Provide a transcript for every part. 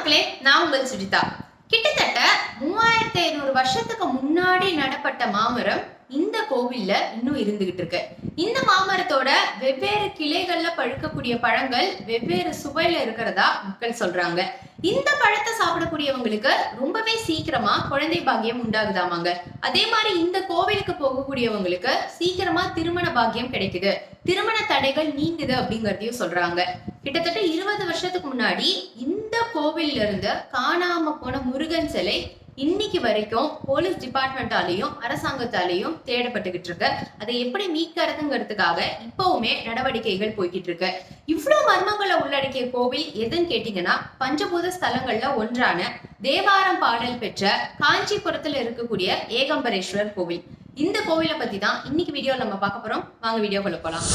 மக்களே, நான் உங்கள் சுஜிதா. கிட்டத்தட்ட 3500 வருஷத்துக்கு முன்னாடி நடப்பட்ட மாமரம் இந்த கோவில்ல இன்னும் இருந்துகிட்டு இருக்கு. இந்த மாமரத்தோட வெவ்வேறு கிளைகள்ல பழுக்கக்கூடிய பழங்கள் வெவ்வேறு சுவையில இருக்கிறதா மக்கள் சொல்றாங்க. இந்த பழத்தை சாப்பிடக்கூடியவங்களுக்கு ரொம்பவே சீக்கிரமா குழந்தை பாக்கியம் உண்டாகுதாமாங்க. அதே மாதிரி இந்த கோவிலுக்கு போகக்கூடியவங்களுக்கு சீக்கிரமா திருமண பாக்கியம் கிடைக்குது, திருமண தடைகள் நீங்குது அப்படிங்கறதையும் சொல்றாங்க. கிட்டத்தட்ட 20 வருஷத்துக்கு முன்னாடி இந்த கோவில்ல இருந்து காணாம போன முருகன் சிலை இன்னைக்கு வரைக்கும் போலீஸ் டிபார்ட்மெண்டாலையும் அரசாங்கத்தாலையும் தேடப்பட்டுகிட்டு இருக்கு. அதை எப்படி மீட்கிறதுங்கிறதுக்காக இப்பவுமே நடவடிக்கைகள் போய்கிட்டு இருக்கு. இவ்வளவு மர்மங்களை உள்ளடக்கிய கோவில் எதுன்னு கேட்டீங்கன்னா, பஞ்சபூத ஸ்தலங்கள்ல ஒன்றான தேவாரம் பாடல் பெற்ற காஞ்சிபுரத்துல இருக்கக்கூடிய ஏகாம்பரேஸ்வரர் கோவில். இந்த கோவிலை பத்தி தான் இன்னைக்கு வீடியோ நம்ம பார்க்க போறோம். வாங்க வீடியோக்குள்ள போலாம்.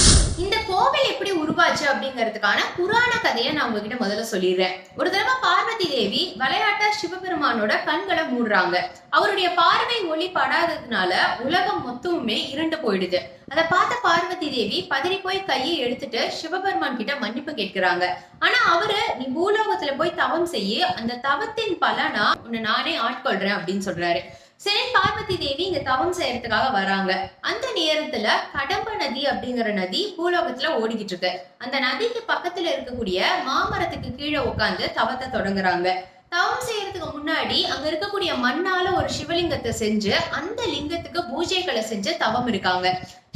இந்த கோவில் எப்படி உருவாச்சு அப்படிங்கிறதுக்கான புராண கதையை நான் உங்ககிட்ட முதல்ல சொல்லிடுறேன். ஒரு தடவை பார்வதி தேவி விளையாட்ட சிவபெருமானோட கண்களை மூடுறாங்க. அவருடைய பார்வை ஒளி படாததுனால உலகம் மொத்தமுமே இருண்டு போயிடுது. அதை பார்த்த பார்வதி தேவி பதறி போய் கையை எடுத்துட்டு சிவபெருமான் கிட்ட மன்னிப்பு கேட்கிறாங்க. ஆனா அவரு, நீ பூலோகத்துல போய் தவம் செய்ய, அந்த தவத்தின் பலனா உன்னை நானே ஆட்கொள்றேன் அப்படின்னு சொல்றாரு. சரி, பார்வதி தேவி இங்க தவம் செய்யறதுக்காக வராங்க. அந்த நேரத்துல கடம்ப நதி அப்படிங்கிற நதி பூலோகத்துல ஓடிக்கிட்டு இருக்கு. அந்த நதிக்கு பக்கத்துல இருக்கக்கூடிய மாமரத்துக்கு கீழே உட்காந்து தவத்தை தொடங்குறாங்க. தவம் செய்யறதுக்கு முன்னாடி அங்க இருக்கக்கூடிய மண்ணால ஒரு சிவலிங்கத்தை செஞ்சு அந்த லிங்கத்துக்கு பூஜைகளை செஞ்சு தவம் இருக்காங்க.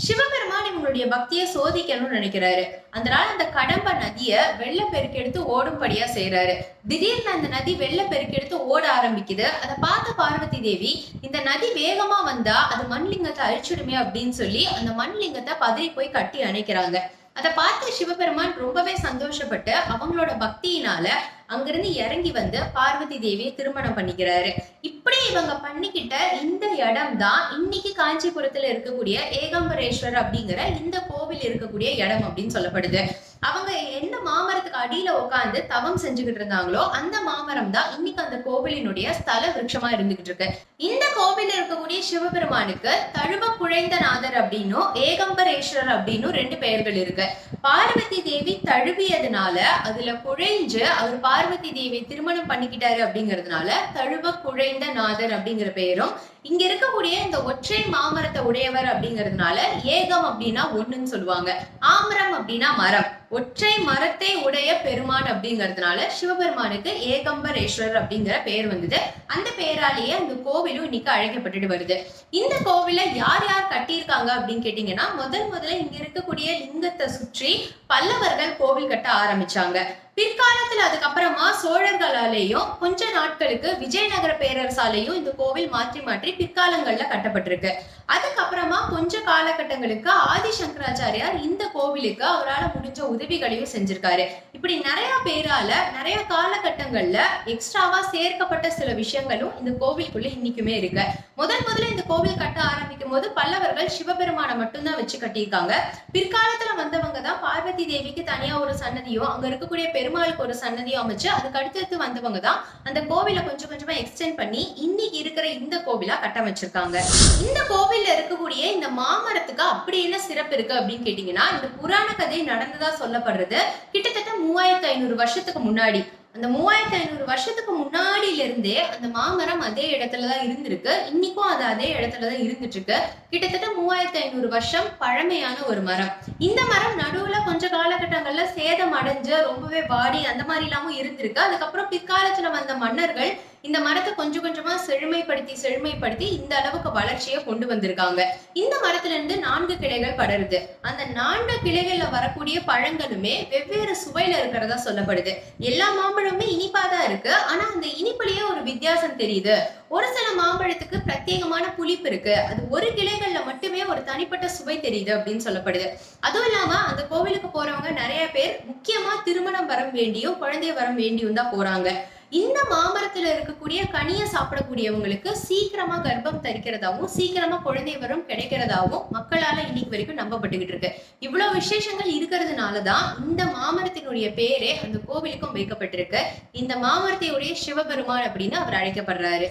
சிவபெருமான் இவங்களுடைய பக்தியை சோதிக்கணும்னு நினைக்கிறாரு. அதனால அந்த கடம்ப நதிய வெள்ளப்பெருக்கு எடுத்து ஓடும்படியா செய்யறாரு. திடீர்னு அந்த நதி வெள்ளப்பெருக்கு எடுத்து ஓட ஆரம்பிக்குது. அதை பார்த்த பார்வதி தேவி, இந்த நதி வேகமா வந்தா அது மண்லிங்கத்தை அழிச்சிடுமே அப்படின்னு சொல்லி அந்த மண்லிங்கத்தை பதறி போய் கட்டி அணைக்கிறாங்க. அதை பார்த்து சிவபெருமான் ரொம்பவே சந்தோஷப்பட்டு அவங்களோட பக்தியினால அங்கிருந்து இறங்கி வந்து பார்வதி தேவியை திருமணம் பண்ணிக்கிறாரு. இப்படி இவங்க பண்ணிக்கிட்ட இந்த இடம் தான் இன்னைக்கு காஞ்சிபுரத்துல இருக்கக்கூடிய ஏகாம்பரேஸ்வரர் அப்படிங்கிற இந்த கோவில் இருக்கக்கூடிய இடம் அப்படின்னு சொல்லப்படுது. அவங்க எந்த மாமரத்துக்கு அடியில உட்காந்து தவம் செஞ்சுக்கிட்டு இருந்தாங்களோ அந்த மாமரம் தான் இன்னைக்கு அந்த கோவிலினுடைய ஸ்தல விருட்சமா இருந்துகிட்டு இருக்கு. இந்த கோவில் இருக்கக்கூடிய சிவபெருமானுக்கு தழுவ குழைந்த நாதர் அப்படின்னும் ஏகாம்பரேஸ்வரர் அப்படின்னும் 2 பெயர்கள் இருக்கு. பார்வதி தேவி தழுவியதுனால அதுல குழைஞ்சு அவர் பார்வதி தேவி திருமணம் பண்ணிக்கிட்டாரு அப்படிங்கிறதுனால தழுவ குழைந்த நாதர் அப்படிங்கிற பெயரும், இங்க இருக்கக்கூடிய இந்த ஒற்றை மாமரத்தை உடையவர் அப்படிங்கிறதுனால ஏகம் அப்படின்னா ஒண்ணுன்னு சொல்லுவாங்க, ஆமரம் அப்படின்னா மரம், ஒற்றை மரத்தை உடைய பெருமான் அப்படிங்கிறதுனால சிவபெருமானுக்கு ஏகம்பரேஸ்வரர் அப்படிங்கிற பெயர் வந்தது. அந்த பெயராலேயே அந்த கோவிலும் இன்னைக்கு அழைக்கப்பட்டுட்டு வருது. இந்த கோவில யார் யார் கட்டியிருக்காங்க அப்படின்னு கேட்டீங்கன்னா, முதல்ல இங்க இருக்கக்கூடிய லிங்கத்தை சுற்றி பல்லவர்கள் கோவில் கட்ட ஆரம்பிச்சாங்க. பிற்காலத்துல அதுக்கப்புறமா சோழர்களாலேயும் கொஞ்ச நாட்களுக்கு விஜயநகர பேரரசாலையும் இந்த கோவில் மாற்றி மாற்றி பிற்காலங்கள்ல கட்டப்பட்டிருக்கு. அதுக்கப்புறமா கொஞ்ச காலகட்டங்களுக்கு ஆதிசங்கராச்சாரியார் இந்த கோவிலுக்கு அவரால் முடிஞ்ச உதவிகளையும் செஞ்சிருக்காரு. இப்படி நிறைய பேரால நிறைய காலகட்டங்கள்ல எக்ஸ்ட்ராவா சேர்க்கப்பட்ட சில விஷயங்களும் இந்த கோவிலுக்குள்ள இன்னைக்குமே இருக்கு. முதல்ல இந்த கோவில் கட்ட ஆரம்பிக்கும் போது பல்லவர்கள் சிவபெருமானை மட்டும்தான் வச்சு கட்டியிருக்காங்க. பிற்காலத்துல வந்தவங்க தான் பார்வதி தேவிக்கு தனியா ஒரு சன்னதியும் அங்க இருக்கக்கூடிய பெருமாளுக்கு ஒரு சன்னதியும் அமைச்சு அதுக்கு அடுத்தடுத்து வந்தவங்க தான் அந்த கோவிலை கொஞ்சம் கொஞ்சமா எக்ஸ்டெண்ட் பண்ணி இன்னைக்கு இருக்கிற இந்த கோவிலா கட்டமைச்சிருக்காங்க. இந்த கோவில்ல இருக்கக்கூடிய இந்த மாமரத்துக்கு அப்படி என்ன சிறப்பு இருக்கு அப்படின்னு கேட்டீங்கன்னா, இந்த புராண கதை நடந்ததா சொல்லப்படுறது கிட்டத்தட்ட 3500 வருஷத்துக்கு முன்னாடி. அந்த 3500 வருஷத்துக்கு முன்னாடியில இருந்தே அந்த மாமரம் அதே இடத்துலதான் இருந்திருக்கு. இன்னைக்கும் அது அதே இடத்துலதான் இருந்துட்டு இருக்கு. கிட்டத்தட்ட 3500 வருஷம் பழமையான ஒரு மரம். இந்த மரம் நடுவுல கொஞ்ச காலகட்டங்கள்ல சேதம் அடைஞ்சு ரொம்பவே வாடி அந்த மாதிரி இல்லாம இருந்திருக்கு. அதுக்கப்புறம் பிற்காலத்துல வந்த மன்னர்கள் இந்த மரத்தை கொஞ்சம் கொஞ்சமா செழுமைப்படுத்தி இந்த அளவுக்கு வளர்ச்சியை கொண்டு வந்திருக்காங்க. இந்த மரத்துல இருந்து 4 கிளைகள் படருது. அந்த 4 கிளைகள்ல வரக்கூடிய பழங்களுமே வெவ்வேறு சுவையில இருக்கிறதா சொல்லப்படுது. எல்லா மாம்பழமுமே இனிப்பாதான் இருக்கு. ஆனா அந்த இனிப்புலயே ஒரு வித்தியாசம் தெரியுது. ஒரு சில மாம்பழத்துக்கு பிரத்யேகமான புளிப்பு இருக்கு. அது ஒரு கிளைகள்ல மட்டுமே ஒரு தனிப்பட்ட சுவை தெரியுது அப்படின்னு சொல்லப்படுது. அதுவும் இல்லாம அந்த கோவிலுக்கு போறவங்க நிறைய பேர் முக்கியமா திருமணம் வரம் வேண்டியும் குழந்தை வரம் வேண்டியும் தான் போறாங்க. இந்த மாமரத்துல இருக்கக்கூடிய கனியை சாப்பிடக்கூடியவங்களுக்கு சீக்கிரமா கர்ப்பம் தரிக்கிறதாவும் சீக்கிரமா குழந்தை வரம் கிடைக்கிறதாவும் மக்களால இன்னைக்கு வரைக்கும் நம்பப்பட்டுக்கிட்டு இருக்கு. இவ்வளவு விசேஷங்கள் இருக்கிறதுனாலதான் இந்த மாமரத்தினுடைய பேரே அந்த கோவிலுக்கும் வைக்கப்பட்டிருக்கு. இந்த மாமரத்தையுடைய சிவபெருமான் அப்படின்னு அவர் அழைக்கப்படுறாரு.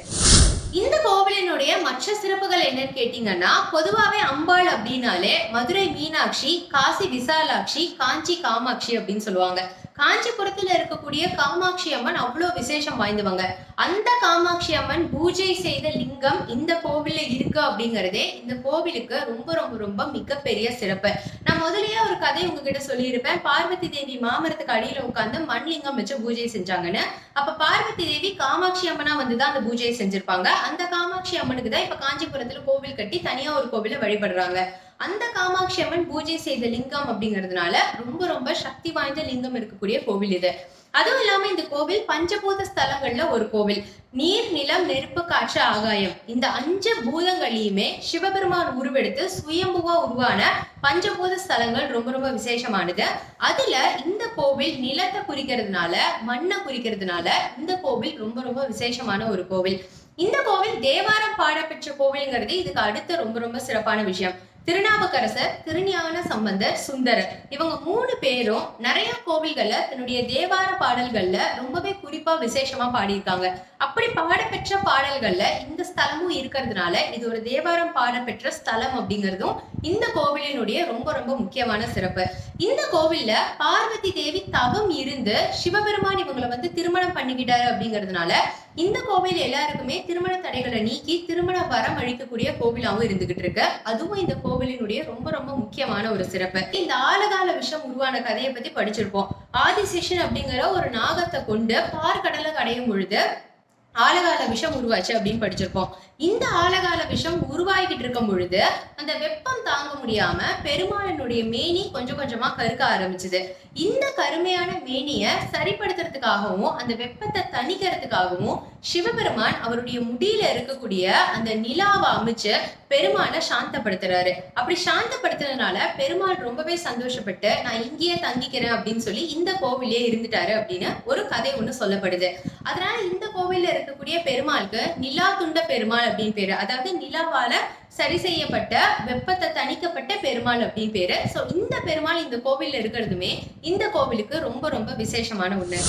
இந்த கோவிலினுடைய மற்ற சிறப்புகள் என்னன்னு கேட்டீங்கன்னா, பொதுவாவே அம்பாள் அப்படின்னாலே மதுரை மீனாட்சி, காசி விசாலாட்சி, காஞ்சி காமாட்சி அப்படின்னு சொல்லுவாங்க. காஞ்சிபுரத்துல இருக்கக்கூடிய காமாட்சி அம்மன் அவ்வளவு விசேஷம் வாய்ந்தவங்க. அந்த காமாட்சி அம்மன் பூஜை செய்த லிங்கம் இந்த கோவில்ல இருக்கு அப்படிங்கறதே இந்த கோவிலுக்கு ரொம்ப ரொம்ப ரொம்ப மிகப்பெரிய சிறப்பு. நான் முதலியே ஒரு கதை உங்ககிட்ட சொல்லியிருப்பேன். பார்வதி தேவி மாமரத்துக்கு அடியில உட்கார்ந்து மண் லிங்கம் வச்சு பூஜை செஞ்சாங்கன்னு. அப்ப பார்வதி தேவி காமாட்சி அம்மனா வந்துதான் அந்த பூஜையை செஞ்சிருப்பாங்க. அந்த காமாட்சி அம்மனுக்கு தான் இப்ப காஞ்சிபுரத்துல கோவில் கட்டி தனியா ஒரு கோவில வழிபடுறாங்க. அந்த காமாட்சி அம்மன் பூஜை செய்த லிங்கம் அப்படிங்கிறதுனால ரொம்ப ரொம்ப சக்தி வாய்ந்த லிங்கம் இருக்கக்கூடிய கோவில் இது. அதுவும் இல்லாம இந்த கோவில் பஞ்சபூத ஸ்தலங்கள்ல ஒரு கோவில். நீர், நிலம், நெருப்பு, காற்று, ஆகாயம் இந்த 5 பூதங்களையுமே சிவபெருமான் உருவெடுத்து சுயம்புவா உருவான பஞ்சபூத ஸ்தலங்கள் ரொம்ப ரொம்ப விசேஷமானது. அதுல இந்த கோவில் நிலத்தை குறிக்கிறதுனால, மண்ணை குறிக்கிறதுனால இந்த கோவில் ரொம்ப ரொம்ப விசேஷமான ஒரு கோவில். இந்த கோவில் தேவாரம் பாடப்பெற்ற கோவில்ங்கிறது இதுக்கு அடுத்த ரொம்ப ரொம்ப சிறப்பான விஷயம். திருநாவுக்கரசர், திருஞான சம்பந்தர், சுந்தரர் இவங்க 3 பேரும் நிறைய கோவில்கள்ல தன்னுடைய தேவார பாடல்கள்ல ரொம்பவே குறிப்பா விசேஷமா பாடியிருக்காங்க. அப்படி பாடப்பெற்ற பாடல்கள்ல இந்த ஸ்தலமும் இருக்கிறதுனால இது ஒரு தேவாரம் பாடப்பெற்ற ஸ்தலம் அப்படிங்கிறதும் இந்த கோவிலினுடைய ரொம்ப ரொம்ப முக்கியமான சிறப்பு. இந்த கோவில்ல பார்வதி தேவி தவம் இருந்து சிவபெருமான் இவங்களை திருமணம் பண்ணிக்கிட்டாரு அப்படிங்கிறதுனால இந்த கோவில் எல்லாருக்குமே திருமண தடைகளை நீக்கி திருமண வரம் அளிக்கக்கூடிய கோவிலாவும் இருந்துகிட்டு இருக்கு. அதுவும் இந்த கோவிலினுடைய ரொம்ப ரொம்ப முக்கியமான ஒரு சிறப்பு. இந்த ஆலகால விஷம் உருவான கதையை பத்தி படிச்சிருப்போம். ஆதிசேஷன் அப்படிங்கிற ஒரு நாகத்தை கொண்டு பார்க்கடலை கடையும் பொழுது ஆலகால விஷம் உருவாச்சு அப்படின்னு படிச்சிருப்போம். இந்த ஆலகால விஷம் உருவாகிட்டு இருக்கும் பொழுது அந்த வெப்பம் தாங்க முடியாம பெருமாளனுடைய மேனி கொஞ்சம் கொஞ்சமா கருக்க ஆரம்பிச்சுது. இந்த கருமையான மேனிய சரிப்படுத்துறதுக்காகவும் அந்த வெப்பத்தை தணிக்கிறதுக்காகவும் சிவபெருமான் அவருடைய முடியில இருக்கக்கூடிய அந்த நிலாவை அமைச்சு பெருமாளை சாந்தப்படுத்துறாரு. அப்படி சாந்தப்படுத்துறதுனால பெருமாள் ரொம்பவே சந்தோஷப்பட்டு நான் இங்கேயே தங்கிக்கிறேன் அப்படின்னு சொல்லி இந்த கோவிலே இருந்துட்டாரு அப்படின்னு ஒரு கதை ஒண்ணு சொல்லப்படுது. அதனால இந்த கோவில்ல இருக்கக்கூடிய பெருமாளுக்கு நிலா துண்ட பெருமாள் அப்படின்னு பேரு. அதாவது நிலாவால சரி செய்யப்பட்ட வெப்பத்தை தணிக்கப்பட்ட பெருமாள் அப்படின்னு பேரு. சோ இந்த பெருமாள் இந்த கோவில்ல இருக்கிறதுமே இந்த கோவிலுக்கு ரொம்ப ரொம்ப விசேஷமான ஒண்ணு.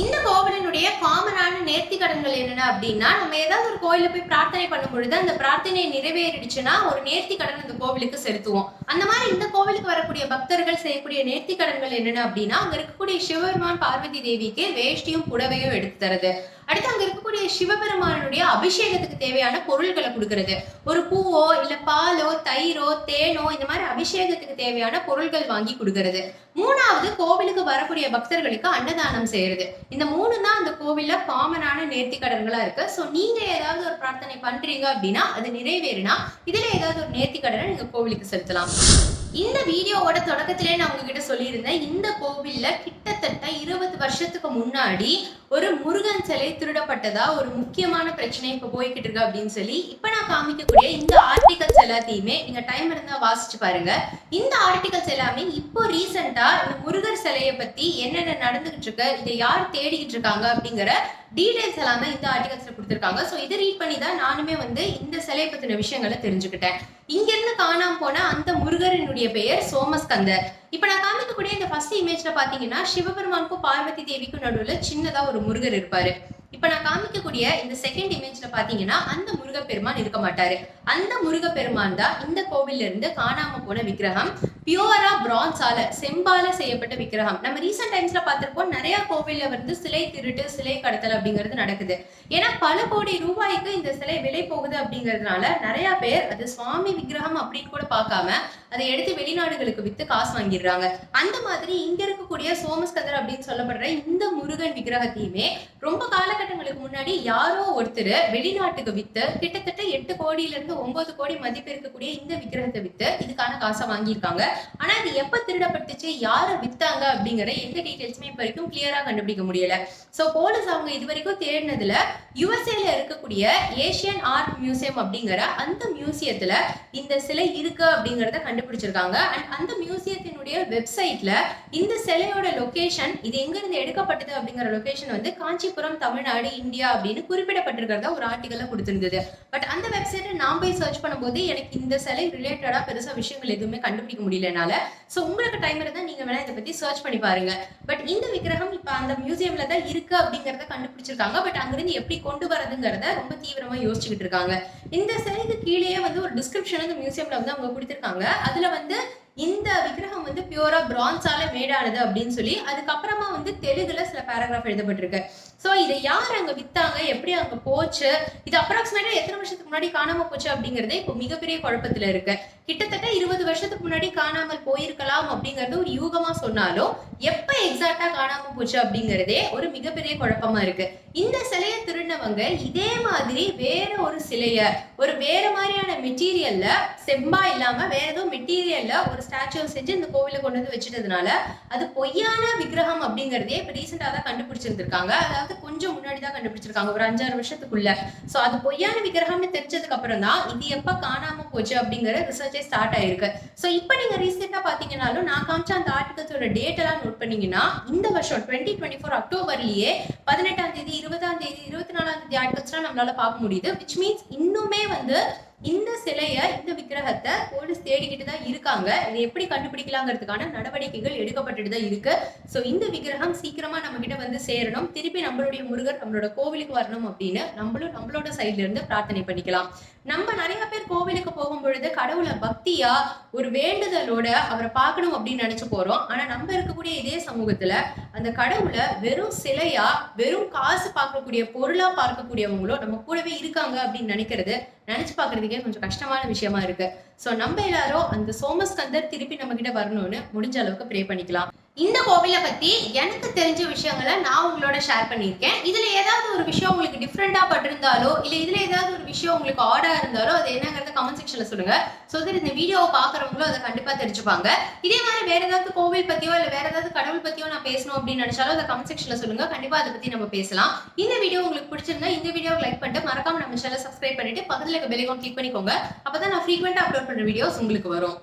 இந்த கோவிலினுடைய காமனான நேர்த்தி கடன்கள் என்னென்ன அப்படின்னா, நம்ம ஏதாவது ஒரு கோயில போய் பிரார்த்தனை பண்ணும் பொழுது அந்த பிரார்த்தனை நிறைவேறிடுச்சுன்னா ஒரு நேர்த்தி கடன் அந்த கோவிலுக்கு செலுத்துவோம். அந்த மாதிரி இந்த கோவிலுக்கு வரக்கூடிய பக்தர்கள் செய்யக்கூடிய நேர்த்தி கடன்கள் என்னென்ன அப்படின்னா, அங்க இருக்கக்கூடிய சிவபெருமான் பார்வதி தேவிக்கு வேஷ்டியும் புடவையும் எடுத்து தருது. அடுத்து அங்க இருக்கக்கூடிய சிவபெருமானுடைய அபிஷேகத்துக்கு தேவையான பொருள்களை கொடுக்கறது. ஒரு பூவோ இல்ல பாலோ தயிரோ தேனோ இந்த மாதிரி அபிஷேகத்துக்கு தேவையான பொருள்கள் வாங்கி கொடுக்கறது. 3வது கோவிலுக்கு வரக்கூடிய பக்தர்களுக்கு அன்னதானம் செய்யறது. இந்த 3 தான் அந்த கோவில்ல காமனான நேர்த்தி கடன்களா இருக்கு. சோ நீங்க ஏதாவது ஒரு பிரார்த்தனை பண்றீங்க அப்படின்னா அது நிறைவேறினா இதுல ஏதாவது ஒரு நேர்த்தி கடனை நீங்க கோவிலுக்கு செலுத்தலாம். இந்த வீடியோவோட தொடக்கத்திலே நான் உங்ககிட்ட சொல்லியிருந்தேன், இந்த கோவில்ல கிட்டத்தட்ட 20 வருஷத்துக்கு முன்னாடி ஒரு முருகன் சிலை திருடப்பட்டதா ஒரு முக்கியமான பிரச்சனை இப்ப போய்கிட்டு இருக்கு அப்படின்னு சொல்லி இப்ப நான் காமிக்கக்கூடிய இந்த ஆர்டிகல்ஸ் எல்லாத்தையுமே நீங்க டைம் இருந்தா வாசிச்சு பாருங்க. இந்த ஆர்டிகல்ஸ் எல்லாமே இப்போ ரீசெண்டா இந்த முருகர் சிலையை பத்தி என்னென்ன நடந்துகிட்டு இருக்கு, இதை யார் தேடிக்கிட்டு இருக்காங்க அப்படிங்கிற டீடைல்ஸ் எல்லாமே இந்த ஆர்டிகல்ஸ்ல கொடுத்திருக்காங்க. சோ இதை ரீட் பண்ணி தான் நானுமே இந்த சிலை பத்தின விஷயங்களை தெரிஞ்சுக்கிட்டேன். இங்க இருந்து காணாம போன அந்த முருகரினுடைய பெயர் சோமஸ்கந்தர். இப்ப நான் காமிக்கக்கூடிய இந்த ஃபர்ஸ்ட் இமேஜ்ல பாத்தீங்கன்னா சிவபெருமானுக்கும் பார்வதி தேவிக்கும் நடுவுல சின்னதா ஒரு முருகர் இருப்பாரு. இப்ப நான் காமிக்கக்கூடிய இந்த செகண்ட் இமேஜ்ல பாத்தீங்கன்னா அந்த முருகப்பெருமான் இருக்க மாட்டாரு. அந்த முருகப்பெருமான் தான் இந்த கோவில்ல இருந்து காணாம போன விக்கிரகம். பியூரா பிரான்ஸால செம்பால செய்யப்பட்ட விக்கிரகம். நம்ம ரீசெண்ட் டைம்ஸ்ல பார்த்திருப்போம், நிறைய கோவில்ல சிலை திருட்டு சிலை கடத்தல் அப்படிங்கிறது நடக்குது. ஏன்னா பல கோடி ரூபாய்க்கு இந்த சிலை விலை போகுது அப்படிங்கிறதுனால நிறைய பேர் அது சுவாமி விக்கிரகம் அப்படின்னு கூட பார்க்காம அதை எடுத்து வெளிநாடுகளுக்கு வித்து காசு வாங்கிடுறாங்க. அந்த மாதிரி இங்க இருக்கக்கூடிய சோமஸ்கந்தர் அப்படின்னு சொல்லப்படுற இந்த முருகன் விக்கிரகத்தையுமே ரொம்ப காலகட்டங்களுக்கு முன்னாடி யாரோ ஒருத்தர் வெளிநாட்டுக்கு வித்து கிட்டத்தட்ட 8 கோடியில இருந்து 9 கோடி மதிப்பு இருக்கக்கூடிய இந்த விக்கிரகத்தை வித்து இதுக்கான காசை வாங்கியிருக்காங்க. ஆனா இது எப்ப திருடப்பட்டுச்சு, யாரை வித்தாங்க அப்படிங்கிற எந்த டீடைல்ஸுமே இப்ப வரைக்கும் கிளியரா கண்டுபிடிக்க முடியல. சோ போலீஸ் அவங்க இது வரைக்கும் தேடினதுல யுஎஸ்ஏல இருக்கக்கூடிய ஏசியன் ஆர்ட் மியூசியம் அப்படிங்கிற அந்த மியூசியத்துல இந்த சிலை இருக்கு அப்படிங்கறத கண்டுபிடிச்சிருக்காங்க. அண்ட் அந்த மியூசியத்தினுடைய வெப்சைட்ல இந்த சிலையோட லொகேஷன், இது எங்க இருந்து எடுக்கப்பட்டது அப்படிங்கிற லொகேஷன் காஞ்சிபுரம், தமிழ்நாடு, இந்தியா அப்படின்னு குறிப்பிடப்பட்டிருக்கிறதா ஒரு ஆர்டிகல்ல கொடுத்திருந்தது. பட் அந்த வெப்சைட்டை நான் போய் சர்ச் பண்ணும்போது எனக்கு இந்த சிலை ரிலேட்டடா பெருசா விஷயங்கள் எதுவுமே கண்டுபிடிக்க முடியலனால சோ உங்களுக்கு டைம் இருந்தா நீங்க வேணா இதை பத்தி சர்ச் பண்ணி பாருங்க. பட் இந்த விக்கிரகம் இப்ப அந்த மியூசியம்ல தான் இருக்கு அப்படிங்கறத கண்டுபிடிச்சிருக்காங்க. பட் அங்கிருந்து எப்படி கொண்டு வரதுங்கிறத ரொம்ப தீவிரமா யோசிச்சுக்கிட்டு இருக்காங்க. இந்த சிலைக்கு கீழே ஒரு டிஸ்கிரிப்ஷன் அந்த மியூசியம்ல அவங்க கொடுத்திருக்காங்க. அதுல இந்த விக்கிரகம் வந்து பியூரா பிரான்ஸால மேடானது அப்படின்னு சொல்லி அதுக்கப்புறமா வந்து தெலுங்குல சில பேராகிராஃப் எழுதப்பட்டிருக்கு. சோ இதை யார் அங்க வித்தாங்க, எப்படி அங்க போச்சு, இது அப்ராக்சிமேட்டா எத்தனை வருஷத்துக்கு முன்னாடி காணாம போச்சு அப்படிங்கறதே இப்போ மிகப்பெரிய குழப்பத்துல இருக்கு. கிட்டத்தட்ட 20 வருஷத்துக்கு முன்னாடி காணாமல் போயிருக்கலாம் அப்படிங்கறது ஒரு யூகமா சொன்னாலும் எப்ப எக்ஸாக்டா காணாம போச்சு அப்படிங்கறதே ஒரு மிகப்பெரிய குழப்பமா இருக்கு. இந்த சிலையை திருடினவங்க இதே மாதிரி வேற ஒரு சிலைய ஒரு வேற மாதிரியான மெட்டீரியல்ல, செம்பா இல்லாம வேற ஏதோ மெட்டீரியல்ல ஒரு ஸ்டாச்சுவை செஞ்சு இந்த கோவில கொண்டு வந்து வச்சுட்டதுனால அது பொய்யான விக்கிரகம் அப்படிங்கறதே இப்ப ரீசெண்டா தான் கண்டுபிடிச்சிருந்திருக்காங்க. அதாவது கொஞ்சம் முன்னாடி தான் கண்டுபிடிச்சிருக்காங்க, ஒரு 5-6 வருஷத்துக்குள்ள. சோ அது பொய்யான விக்கிரகம்னு தெரிஞ்சதுக்கு அப்புறம் தான் இது எப்ப காணாம போச்சு அப்படிங்கிற ரிசர்ச்சே ஸ்டார்ட் ஆயிருக்கு. சோ இப்ப நீங்க ரீசெண்டா பாத்தீங்கன்னாலும் நான் காமிச்ச அந்த ஆர்டிகல்ஸோட டேட் எல்லாம் நோட் பண்ணீங்கன்னா இந்த வருஷம் 2024 அக்டோபர்லயே 18ஆம் தேதி, 20ஆம் தேதி, 24ஆம் தேதி ஆர்டிகல்ஸ்லாம் நம்மளால பார்க்க முடியுது. விச் மீன்ஸ் இன்னுமே வந்து இந்த சிலைய, இந்த விக்கிரகத்தை போலீஸ் தேடிக்கிட்டு தான் இருக்காங்க. இதை எப்படி கண்டுபிடிக்கலாங்கிறதுக்கான நடவடிக்கைகள் எடுக்கப்பட்டுட்டு தான் இருக்கு. சோ இந்த விக்கிரகம் சீக்கிரமா நம்ம கிட்ட வந்து சேரணும், திருப்பி நம்மளுடைய முருகர் நம்மளோட கோவிலுக்கு வரணும் அப்படின்னு நம்மளோட சைட்ல இருந்து பிரார்த்தனை பண்ணிக்கலாம். நம்ம நிறைய பேர் கோவிலுக்கு போகும் பொழுது கடவுளை பக்தியா ஒரு வேண்டுதலோட அவரை பார்க்கணும் அப்படின்னு நினைச்சு போறோம். ஆனா நம்ம இருக்கக்கூடிய இதே சமூகத்துல அந்த கடவுளை வெறும் சிலையா, வெறும் காசு பார்க்கக்கூடிய பொருளா பார்க்கக்கூடியவங்களும் நம்ம கூடவே இருக்காங்க அப்படின்னு நினைச்சு பாக்குறதுக்கே கொஞ்சம் கஷ்டமான விஷயமா இருக்கு. சோ நம்ம எல்லாரும் அந்த சோமஸ்கந்தர் திருப்பி நம்ம கிட்ட வரணும்னு முடிஞ்ச அளவுக்கு ப்ரே பண்ணிக்கலாம். இந்த கோவிலை பத்தி எனக்கு தெரிஞ்ச விஷயங்களை நான் உங்களோட ஷேர் பண்ணியிருக்கேன். இதுல ஏதாவது ஒரு விஷயம் உங்களுக்கு டிஃப்ரெண்டா பட்டிருந்தாலோ இல்ல இதுல ஏதாவது ஒரு விஷயம் உங்களுக்கு ஆடா இருந்தாலோ அது என்னங்கிறத கமெண்ட் செக்ஷன்ல சொல்லுங்க. சோ தட் இந்த வீடியோவை பாக்குறவங்களும் அதை கண்டிப்பா தெரிஞ்சுப்பாங்க. இதே மாதிரி வேற ஏதாவது கோவில் பத்தியோ இல்ல வேற ஏதாவது கடவுள் பத்தியோ நான் பேசணும் அப்படின்னு நினைச்சாலும் அதை கமெண்ட் செக்ஷன்ல சொல்லுங்க. கண்டிப்பா அதை பத்தி நம்ம பேசலாம். இந்த வீடியோ உங்களுக்கு பிடிச்சிருந்தா இந்த வீடியோவை லைக் பண்ணிட்டு மறக்காம நம்ம சேனலை சப்ஸ்கிரைப் பண்ணிட்டு பக்கத்துல இருக்க பெல் ஐகான் கிளிக் பண்ணிக்கோங்க. அப்பதான் நான் ஃப்ரீக்வெண்டா அப்லோட் பண்ற வீடியோஸ் உங்களுக்கு வரும்.